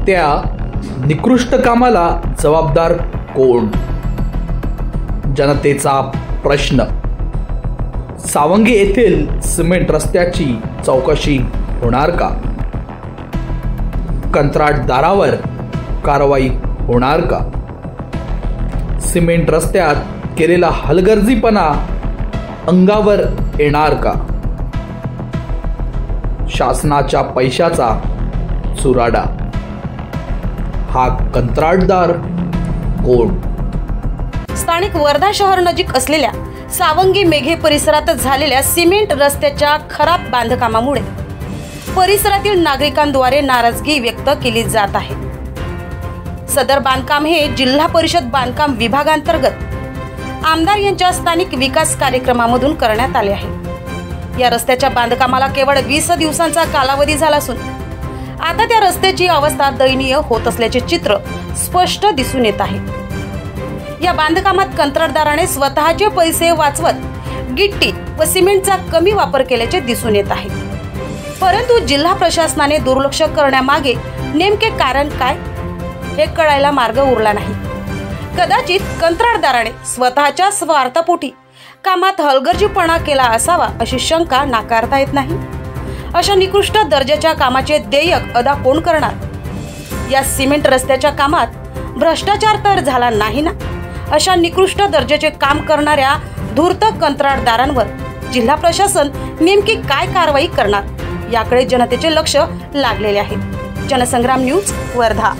त्या निकृष्ट कामाला जबाबदार कोण? जनतेचा प्रश्न। सावंगी येथील सिमेंट रस्त्याची चौकशी होणार का? कंत्राटदारावर कारवाई होणार का? सिमेंट रस्त्यात केलेला हलगर्जीपणा अंगावर येणार का? शासनाच्या पैशाचा चुराडा। हा कंत्राटदार कोण? स्थानिक वर्धा शहर नजीक असलेल्या सावंगी मेघे परिसरात झालेल्या सिमेंट रस्त्याच्या खराब बांधकामामुळे परिसरातील नागरिकांद्वारे नाराजगी व्यक्त केली जात आहे। सदर बांधकाम हे जिल्हा परिषद बांधकाम विभागांतर्गत आमदार यांच्या स्थानिक विकास कार्यक्रमामधून करण्यात आले आहे। या रस्त्याच्या बांधकामाला केवळ 20 दिवसांचा कालावधी झाला असून आता त्या रस्त्याची अवस्था दयनीय होत असल्याचे चित्र स्पष्ट दिसून येत आहे। या बांधकामात कंत्राटदाराने स्वतःचे पैसे वाचवत गिट्टी व सिमेंटचा कमी वापर केल्याचे दिसून येत आहे। परंतु जिल्हा प्रशासनाने दुर्लक्ष करण्यामागे नेमके कारण काय हे कळायला मार्ग उरला नाही। कदाचित कंत्राटदाराने स्वतःच्या स्वार्थापोटी कामात हलगर्जीपणा केला असावा अशी शंका नाकारता येत नाही। अशा निकृष्ट दर्जाच्या कामाचे देयक अदा कोण करणार? या सिमेंट रस्त्याच्या कामात भ्रष्टाचार तर झाला नाही ना? अशा निकृष्ट दर्जाचे काम करणाऱ्या धूर्त कंत्राटदारांवर जिल्हा प्रशासन नेमकी काय कारवाई करणार याकडे जनतेचे लक्ष लागलेले आहे। जनसंग्राम न्यूज, वर्धा।